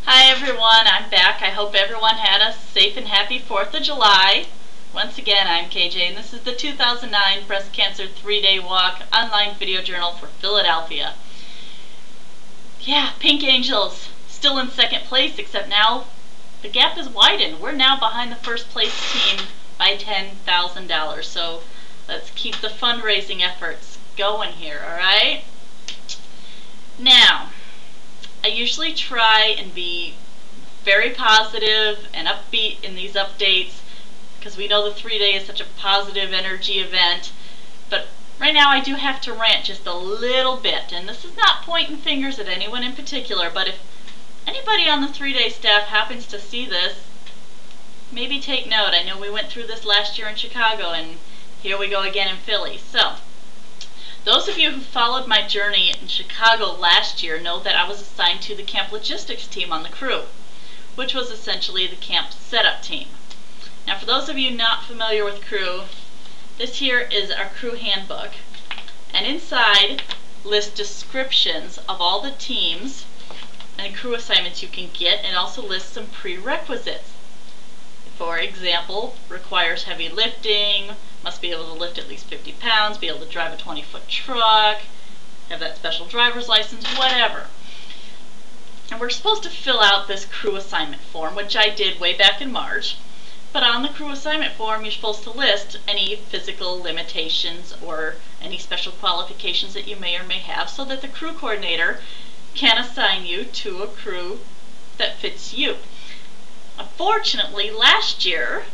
Hi everyone, I'm back. I hope everyone had a safe and happy 4th of July. Once again, I'm KJ and this is the 2009 Breast Cancer 3-Day Walk online video journal for Philadelphia. Yeah, Pink Angels still in second place, except now the gap is widened. We're now behind the first place team by $10,000. So let's keep the fundraising efforts going here, alright? Now, I usually try and be very positive and upbeat in these updates because we know the 3-day is such a positive energy event, but right now I do have to rant just a little bit, and this is not pointing fingers at anyone in particular, but if anybody on the 3-day staff happens to see this, maybe take note. I know we went through this last year in Chicago, and here we go again in Philly. So those of you who followed my journey in Chicago last year know that I was assigned to the camp logistics team on the crew, which was essentially the camp setup team. Now for those of you not familiar with crew, this here is our crew handbook, and inside lists descriptions of all the teams and crew assignments you can get, and also lists some prerequisites. For example, requires heavy lifting, must be able to lift at least 50 pounds, be able to drive a 20-foot truck, have that special driver's license, whatever. And we're supposed to fill out this crew assignment form, which I did way back in March. But on the crew assignment form, you're supposed to list any physical limitations or any special qualifications that you may or may have, so that the crew coordinator can assign you to a crew that fits you. Unfortunately, last year,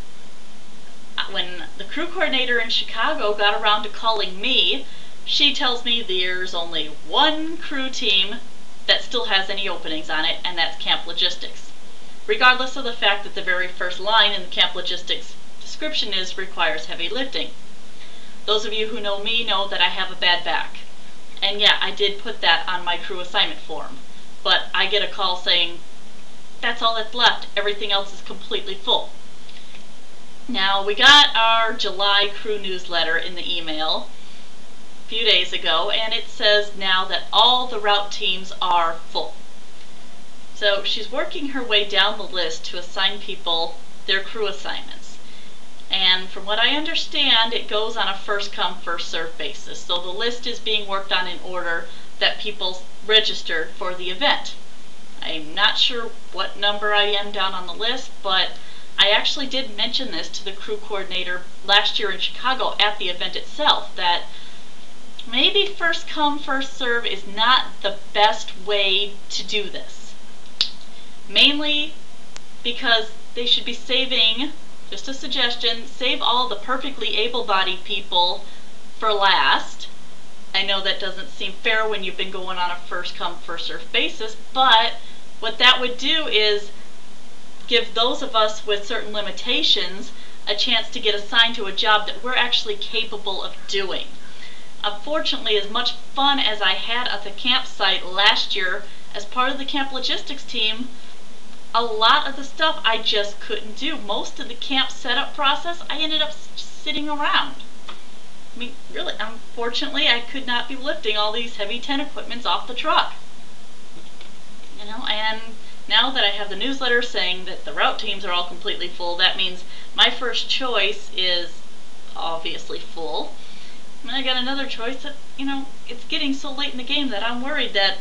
when the crew coordinator in Chicago got around to calling me, she tells me there's only one crew team that still has any openings on it, and that's camp logistics, regardless of the fact that the very first line in the camp logistics description is requires heavy lifting. Those of you who know me know that I have a bad back, and yeah, I did put that on my crew assignment form, but I get a call saying that's all that's left, everything else is completely full. Now, we got our July crew newsletter in the email a few days ago, and it says now that all the route teams are full. So she's working her way down the list to assign people their crew assignments. And from what I understand, it goes on a first come, first served basis. So the list is being worked on in order that people register for the event. I'm not sure what number I am down on the list, but I actually did mention this to the crew coordinator last year in Chicago at the event itself, that maybe first come, first serve is not the best way to do this. Mainly because they should be saving, just a suggestion, save all the perfectly able-bodied people for last. I know that doesn't seem fair when you've been going on a first come, first serve basis, but what that would do is give those of us with certain limitations a chance to get assigned to a job that we're actually capable of doing. Unfortunately, as much fun as I had at the campsite last year as part of the camp logistics team, a lot of the stuff I just couldn't do. Most of the camp setup process, I ended up sitting around. I mean, really, unfortunately, I could not be lifting all these heavy tent equipments off the truck. You know, and now that I have the newsletter saying that the route teams are all completely full, that means my first choice is obviously full. And I got another choice that, you know, it's getting so late in the game that I'm worried that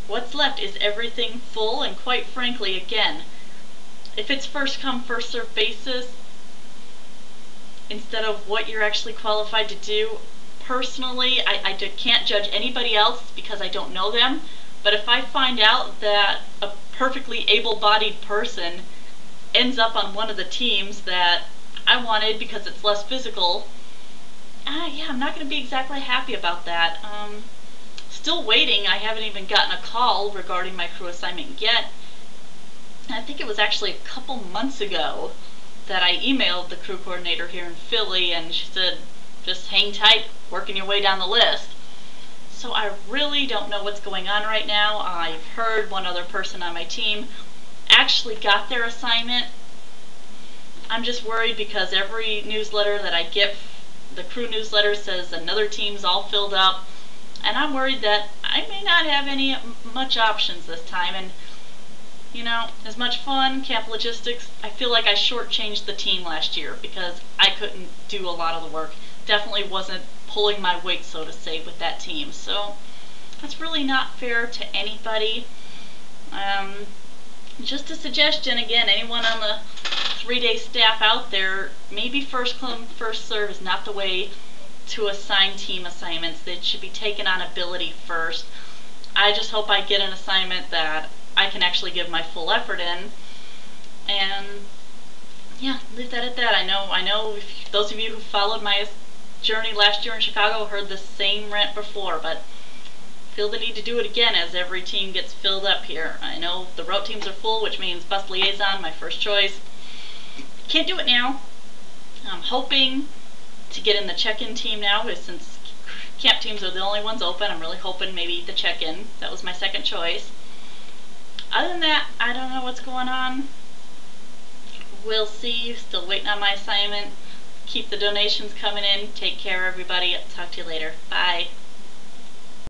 what's left is everything full. And quite frankly, again, if it's first come, first served basis, instead of what you're actually qualified to do, personally, I can't judge anybody else because I don't know them. But if I find out that a perfectly able-bodied person ends up on one of the teams that I wanted because it's less physical, yeah, I'm not going to be exactly happy about that. Still waiting. I haven't even gotten a call regarding my crew assignment yet. I think it was actually a couple months ago that I emailed the crew coordinator here in Philly, and she said, just hang tight, working your way down the list. So I really don't know what's going on right now. I've heard one other person on my team actually got their assignment. I'm just worried because every newsletter that I get, the crew newsletter, says another team's all filled up, and I'm worried that I may not have any much options this time. And you know, as much fun, camp logistics, I feel like I shortchanged the team last year because I couldn't do a lot of the work. Definitely wasn't pulling my weight, so to say, with that team. So that's really not fair to anybody. Just a suggestion, again, anyone on the 3-day staff out there, maybe first come, first serve is not the way to assign team assignments. They should be taken on ability first. I just hope I get an assignment that I can actually give my full effort in, and yeah, leave that at that. I know if those of you who followed my journey last year in Chicago heard the same rant before, but feel the need to do it again as every team gets filled up here. I know the route teams are full, which means bus liaison, my first choice. Can't do it now. I'm hoping to get in the check-in team now, since camp teams are the only ones open. I'm really hoping maybe the check-in. That was my second choice. Other than that, I don't know what's going on. We'll see. Still waiting on my assignment. Keep the donations coming in. Take care, everybody. Talk to you later. Bye.